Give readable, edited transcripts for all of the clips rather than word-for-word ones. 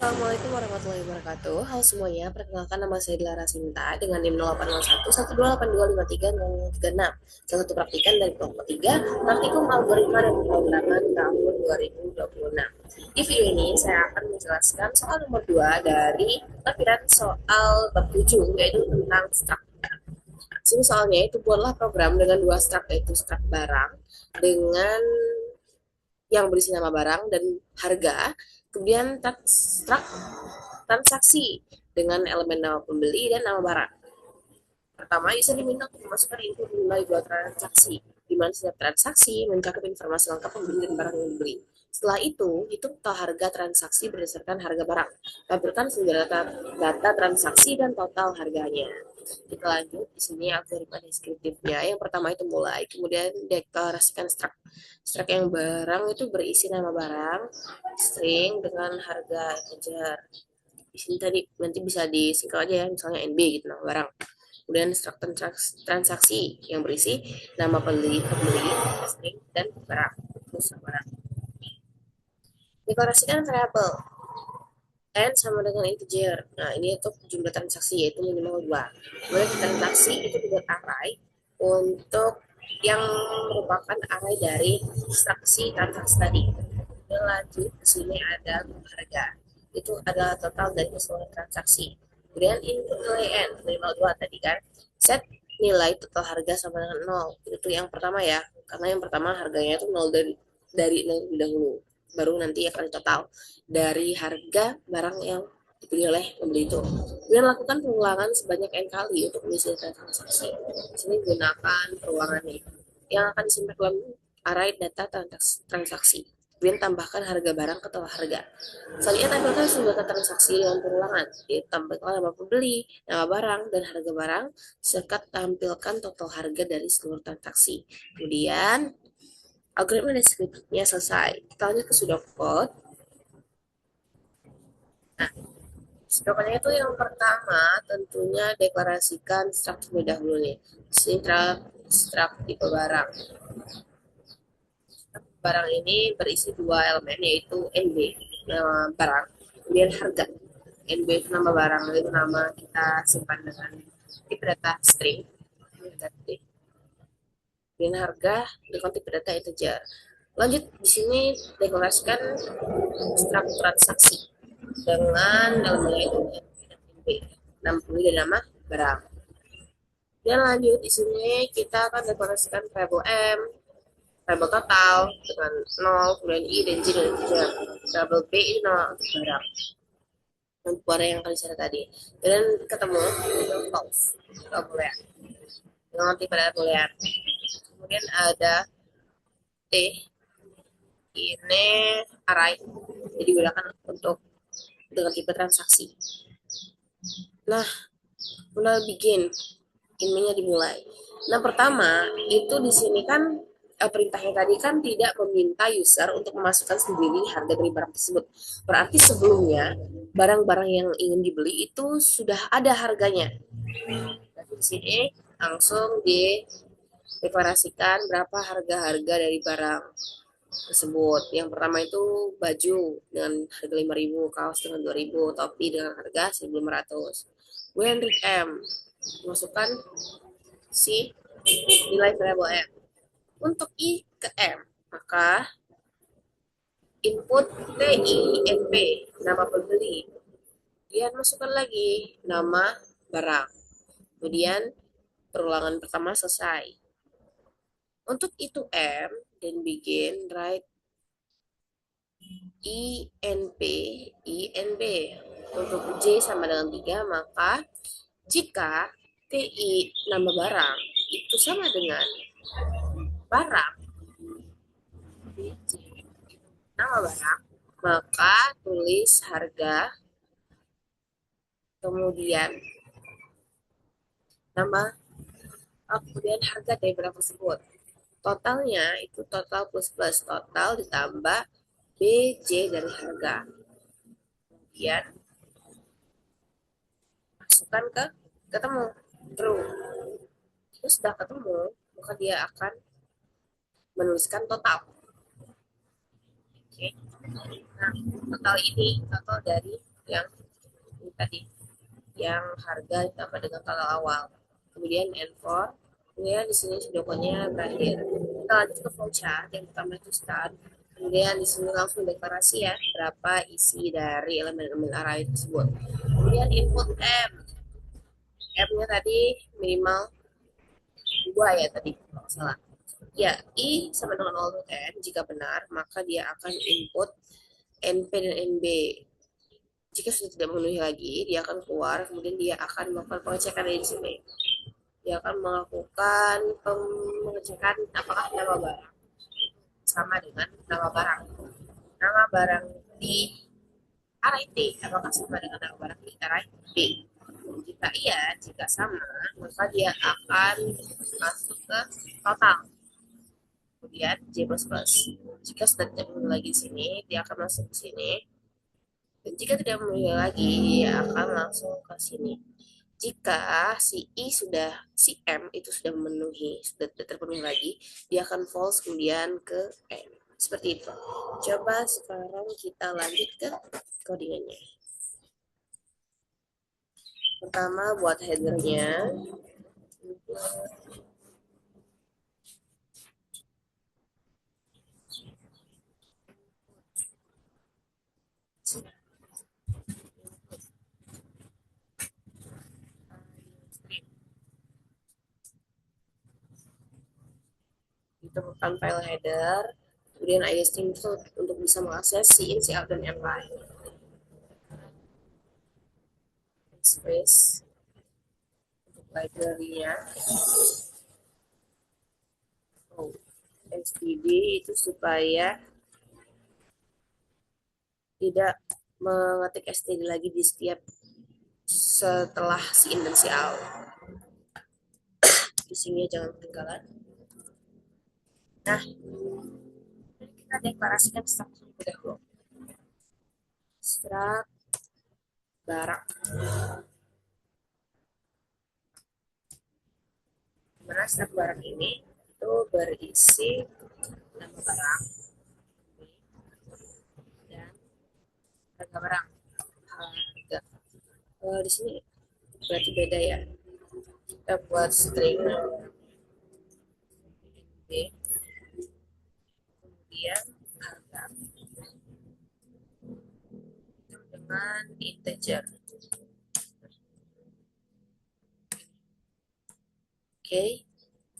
Assalamualaikum warahmatullahi wabarakatuh. Halo semuanya, perkenalkan nama saya Dilara Sinta dengan NIM 0801 128253 Salah satu praktikan dari kelompok 3, Praktikum Algoritma dan Pemrograman tahun 2026. Di video ini saya akan menjelaskan soal nomor 2 dari lampiran soal bab 7, yaitu tentang structure. Sini soalnya itu buatlah program dengan dua struct, yaitu struct barang dengan yang berisi nama barang dan harga, kemudian struct transaksi dengan elemen nama pembeli dan nama barang. Pertama, user diminta untuk memasukkan input nilai dua transaksi, di mana setiap transaksi mencakup informasi lengkap pembeli dan barang yang dibeli. Setelah itu, hitung total harga transaksi berdasarkan harga barang. Tampilkan segala data transaksi dan total harganya. Kita lanjut, di sini algoritma deskriptifnya. Yang pertama itu mulai, kemudian deklarasikan struct. Struct yang barang itu berisi nama barang, string dengan harga integer. Di sini tadi nanti bisa disingkat aja ya, misalnya NB gitu nama barang. Kemudian struct transaksi yang berisi nama pembeli, string, dan barang. Terus barang. Deklarasikan variabel n sama dengan integer. Nah, ini untuk jumlah transaksi yaitu minimal 2. Kemudian transaksi itu dibuat array untuk yang merupakan array dari instruksi transaksi tadi. Kemudian lanjut di sini ada harga. Itu adalah total dari keseluruhan transaksi. Kemudian input nilai n minimal 2 tadi kan. Set nilai total harga sama dengan 0. Itu yang pertama ya. Karena yang pertama harganya itu 0 dari 0 lebih dahulu. Baru nanti akan total dari harga barang yang dibeli oleh pembeli itu. Kemudian lakukan pengulangan sebanyak n kali untuk mengisi transaksi. Di sini gunakan perulangan yang akan disimpan dalam array data transaksi. Kemudian tambahkan harga barang ke total harga. Selanjutnya tampilkan sumber data transaksi dengan perulangan. Ditambahkan nama pembeli, nama barang, dan harga barang, serta tampilkan total harga dari seluruh transaksi. Kemudian algoritma deskripsinya selesai. Kita lanjut ke pseudocode. Nah, pseudocode itu yang pertama tentunya deklarasikan struct terlebih dahulu nih. Struct tipe barang. Barang ini berisi dua elemen yaitu NB, nama barang, kemudian harga. NB itu nama barang, itu nama kita simpan dengan tipe data string. Kemudian harga dengan tipe data integer. Lanjut di sini deklarasikan struct transaksi dengan elemen itu NB, nama pembeli dan nama barang. Dan lanjut di sini kita akan deklarasikan variabel M, variabel total dengan 0, kemudian I dan J dan integer. Variabel B ini nama untuk barang. Untuk barang yang kali saya tadi. Dan ketemu false, boolean. Dengan tipe boolean. Kemudian ada T, ini array. Jadi digunakan untuk dengan tipe transaksi. Nah, mulai begin. Ininya dimulai. Nah, pertama itu di sini kan perintahnya tadi kan tidak meminta user untuk memasukkan sendiri harga dari barang tersebut. Berarti sebelumnya barang-barang yang ingin dibeli itu sudah ada harganya. Jadi di sini langsung dideklarasikan berapa harga-harga dari barang tersebut. Yang pertama itu baju dengan harga 5.000, kaos dengan 2.000, topi dengan harga 1.500. Kemudian read M, masukkan si nilai variabel M. Untuk I ke M, maka input TINP, nama pembeli. Kemudian masukkan lagi nama barang. Kemudian perulangan pertama selesai. Untuk itu M, dan begin write INP, INB. Untuk J sama dengan 3, maka jika TI nama barang itu sama dengan barang nama barang, maka tulis harga, kemudian nama, kemudian harga dari barang tersebut. Totalnya itu total plus plus, total ditambah BJ dari harga. Kemudian masukkan ke ketemu true. Terus sudah ketemu, maka dia akan menuliskan total. Oke. Nah, total ini total dari yang ini tadi, yang harga ditambah dengan tanggal awal. Kemudian N4, kemudian di sini dokonnya berakhir. Kita lanjut ke flowchart. Yang pertama itu start. Kemudian di sini langsung deklarasi ya berapa isi dari elemen-elemen array tersebut. Kemudian input M. M-nya tadi minimal 2 ya tadi kalau salah. Ya, I sama dengan 0 untuk N. Jika benar, maka dia akan input NP dan NB. Jika sudah tidak memenuhi lagi, dia akan keluar, kemudian dia akan melakukan pengecekan di sini. Dia akan melakukan pengecekan apakah nama barang sama dengan nama barang. Nama barang di array T apakah sama dengan nama barang di array B. Jika iya, jika sama, maka dia akan masuk ke total. Kemudian J++. Jika sudah tidak memenuhi lagi di sini, dia akan masuk ke sini. Dan jika tidak memenuhi lagi, dia akan langsung ke sini. Jika si M itu sudah memenuhi, sudah tidak terpenuhi lagi, dia akan false kemudian ke M. Seperti itu. Coba sekarang kita lanjut ke codingannya. Pertama buat headernya. Ditemukan file header, kemudian istream itu untuk bisa mengakses si in, si out, dan yang lain. Space untuk library-nya. std itu supaya tidak mengetik std lagi di setiap setelah si in dan si out. Isinya jangan ketinggalan. Nah, kita deklarasikan struktur dahulu. Strak barang. Dimana strak barang ini itu berisi nama barang dan harga barang. Harga. Di sini berarti beda ya. Kita buat string B, kemudian harga dengan integer. Oke,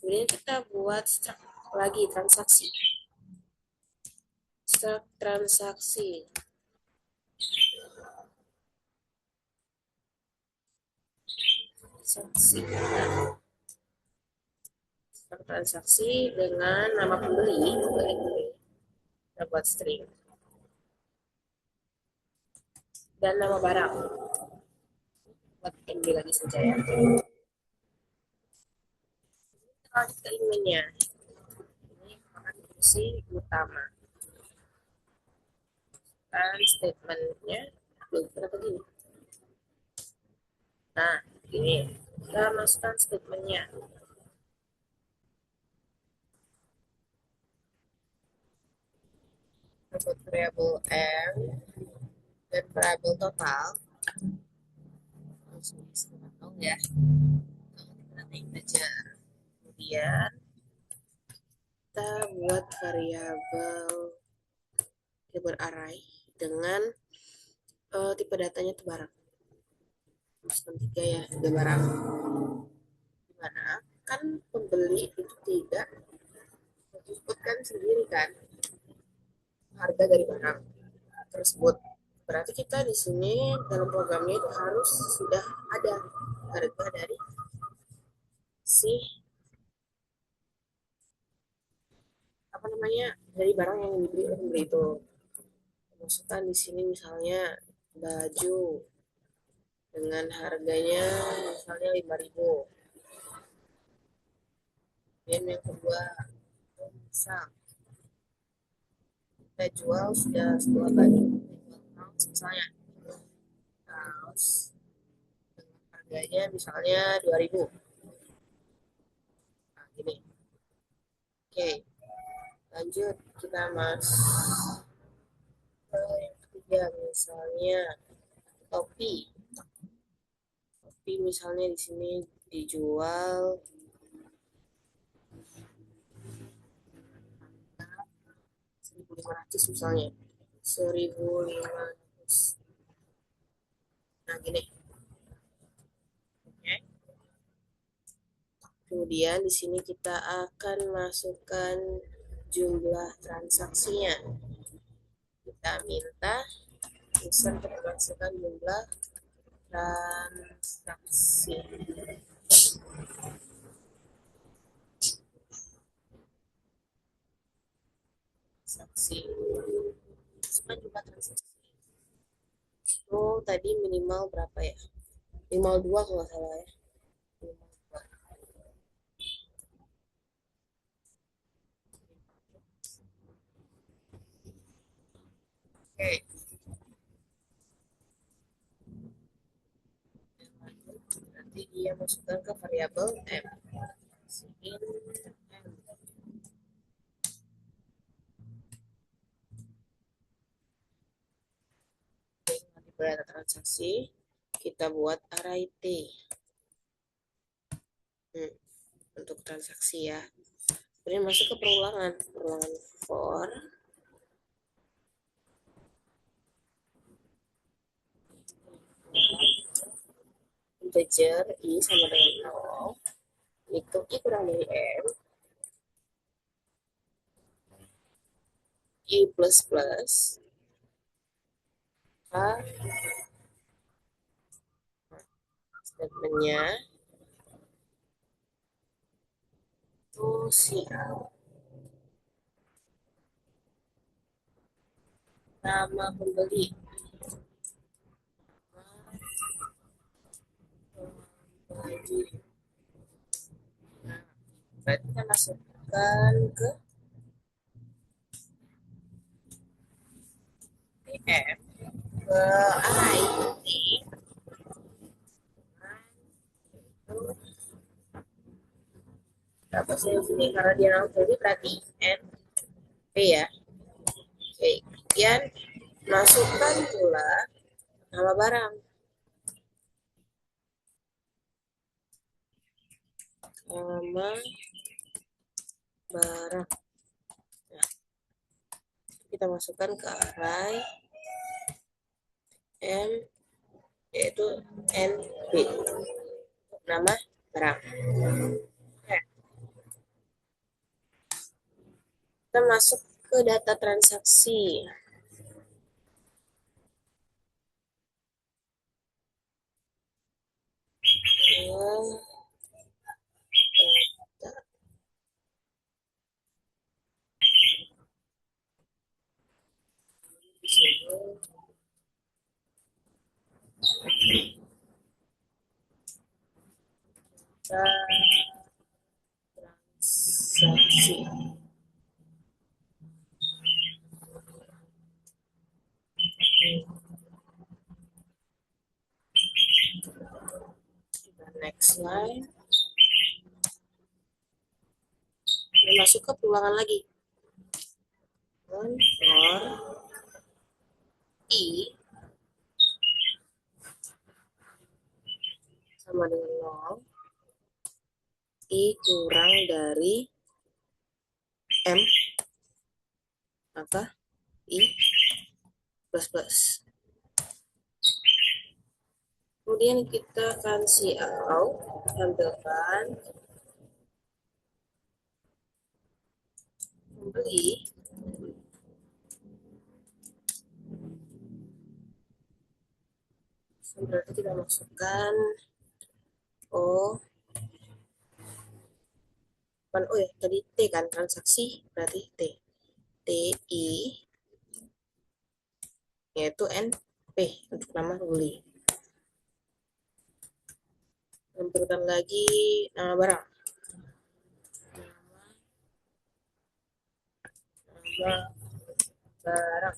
kemudian kita buat struct lagi transaksi. Struct transaksi. Struct transaksi dengan nama pembeli, kita buat string. Dan nama barang. Buat MB lagi saja ya. Lanjut ke emailnya. Ini akan fungsi utama. Dan statementnya kenapa gini? Nah, ini kita masukkan statementnya. Untuk variable M dan variable total langsung dong ya. Nanti integer. Kemudian kita buat variabel array dengan tipe datanya itu barang. Masukkan 3 ya, 3 barang. Dimana kan pembeli itu tidak menyebutkan sendiri kan harga dari barang tersebut. Berarti kita di sini dalam programnya itu harus sudah ada harga dari si dari barang yang dibeli oleh pembeli itu. Masukkan di sini misalnya baju dengan harganya misalnya 5.000. Kemudian yang kedua pisang. Kita jual sudah 10 baju. Misalnya kaos harganya misalnya 2.000. Nah, gini. Oke. Lanjut kita masuk ke yang ketiga misalnya topi. Topi misalnya di sini dijual 1.500 misalnya. 1.500. Nah, gini. Oke. Kemudian di sini kita akan masukkan jumlah transaksinya. Kita minta user untuk memasukkan jumlah transaksi. Masukkan jumlah transaksi. Oh, tadi minimal berapa ya? Minimal 2 kalau nggak salah ya. Minimal 2. Oke. Nanti dia masukkan ke variabel m. Masukin m. Oke, nanti pada transaksi kita buat array t. Untuk transaksi ya. Kemudian masuk ke perulangan for integer i sama dengan 0, itu i kurang dari m, i plus plus a statementnya itu si a, nama pembeli. Nah, berarti kita masukkan ke tm ke array t berapa sih ini karena dia langsung jadi berarti n p ya. Oke, kemudian masukkan pula nama barang. Nama barang. Nah, kita masukkan ke array m yaitu nb nama barang. Nah, kita masuk ke data transaksi. Transaksi. Next slide. Masuk ke perulangan lagi. For i sama dengan 0, i kurang dari m, maka i plus plus. Kemudian kita akan cout, tampilkan pembeli berarti kita masukkan ya tadi T kan, transaksi berarti T TI yaitu NP untuk nama pembeli. Tampilkan lagi nama barang. Nama barang.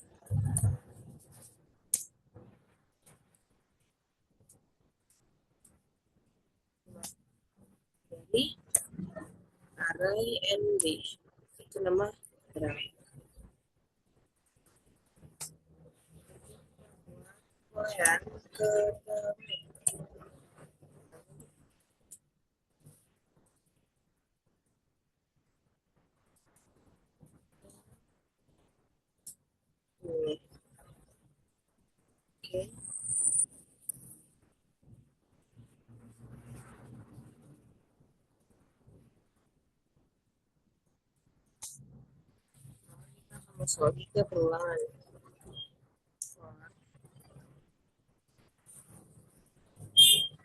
Jadi array NB itu nama barang. kemudian ketemu. Oke. Kita akan masuk lagi ke perulangan.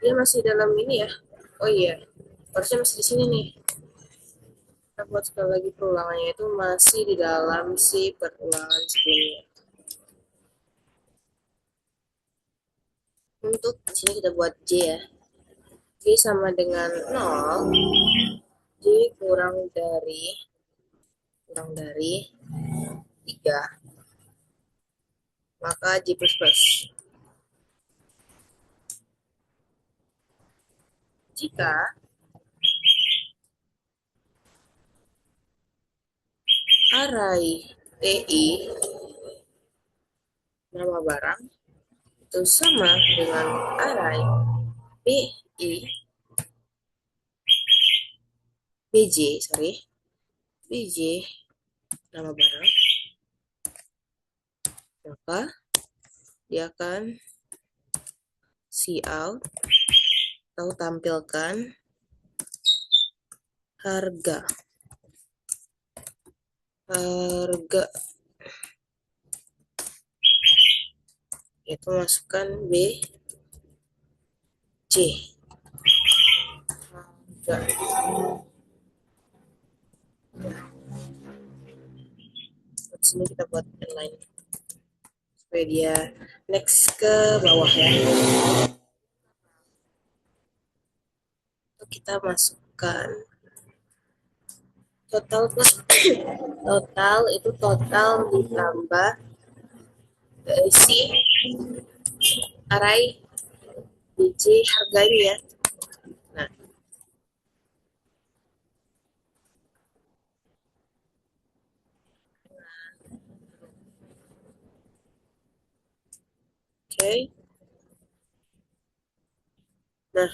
Dia masih dalam ini ya. Oh iya, harusnya masih di sini nih. Kita buat sekali lagi perulangannya itu masih di dalam si perulangan sebelumnya. Untuk di sini kita buat J ya. J sama dengan 0. J kurang dari 3. Maka J plus plus. Jika array TI nama barang itu sama dengan array BI BJ nama barang, maka dia akan cout atau tampilkan harga itu masukkan BJ harga. Di sini kita buat inline supaya dia next ke bawah ya. Itu kita masukkan total plus total itu total ditambah si array BJ harganya ya. Nah, oke. Nah,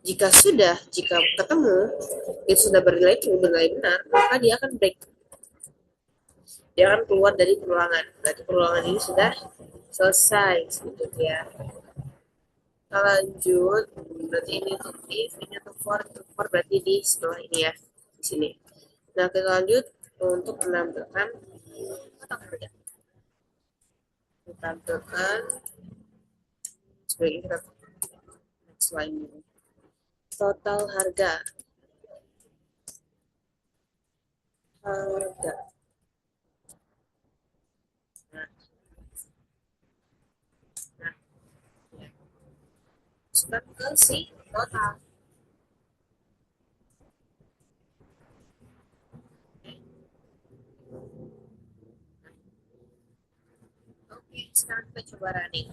jika ketemu itu sudah bernilai benar, maka dia akan break. Dia akan keluar dari perulangan. Berarti perulangan ini sudah selesai sebetulnya. Kita lanjut, berarti ini untuk if, ini untuk for berarti di setelah ini ya, di sini. Nah, kita lanjut untuk menampilkan kotak harga. Tampilkan sebagai kita next line dulu. Total harga. Harga. Nah, nah, ya. Masukkan ke si total. Oke, sekarang kita coba running.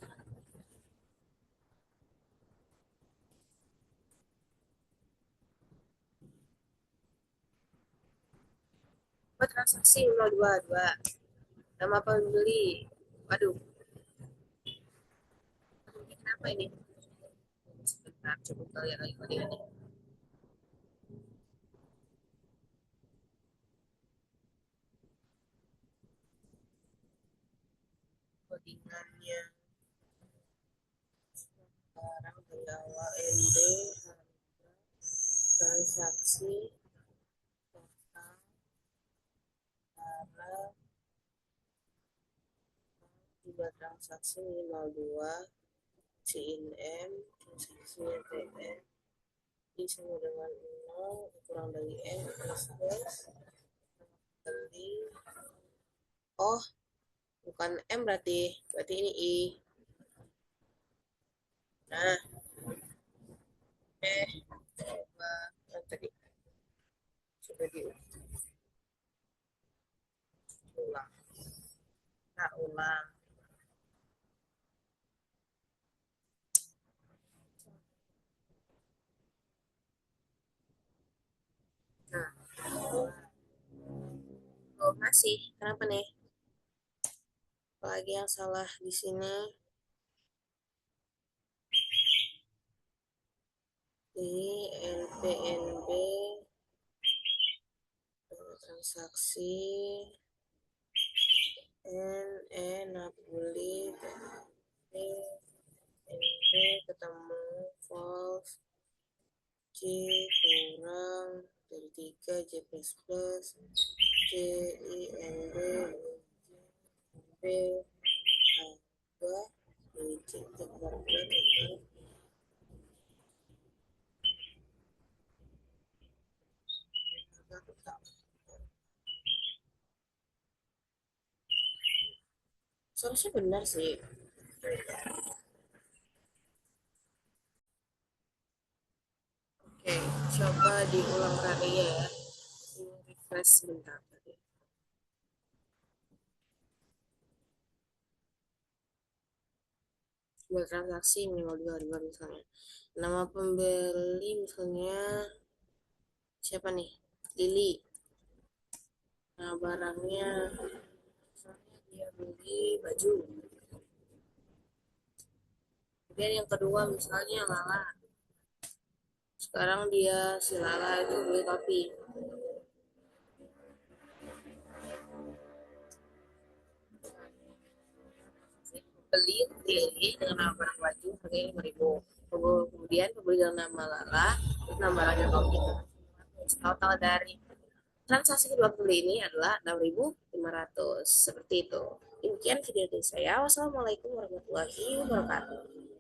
Transaksi 022 nama pembeli. Waduh, kenapa ini? Sebentar, coba kita lihat lagi kodenya. Codingannya sekarang dari awal ND transaksi total darah juga transaksi minimal 2 CINM transaksinya TN I sama dengan 0 kurang dari N plus plus beli. Oh, bukan M berarti ini I. Nah, coba yang tadi coba diulang. Nah, ulang. Nah, oh masih. Kenapa nih? Apalagi yang salah di sini? NPNB transaksi Napoli NP ketemu false C kurang dari 3 J plus plus C I N B harga DJ seharusnya benar sih. Oke, coba diulang lagi ya. Ini refresh sebentar tadi. Buat transaksi minimal 2 ribu misalnya. Nama pembeli misalnya siapa nih? Lili. Nah, barangnya misalnya dia beli baju. Kemudian yang kedua misalnya Lala. Sekarang dia si Lala itu beli topi. Beli Lili dengan nama barang baju harganya 5 ribu. Kemudian pembeli dengan nama Lala itu nama barangnya topi. Total dari transaksi kedua pembeli ini adalah 6.500. Seperti itu. Demikian video dari saya. Wassalamualaikum warahmatullahi wabarakatuh.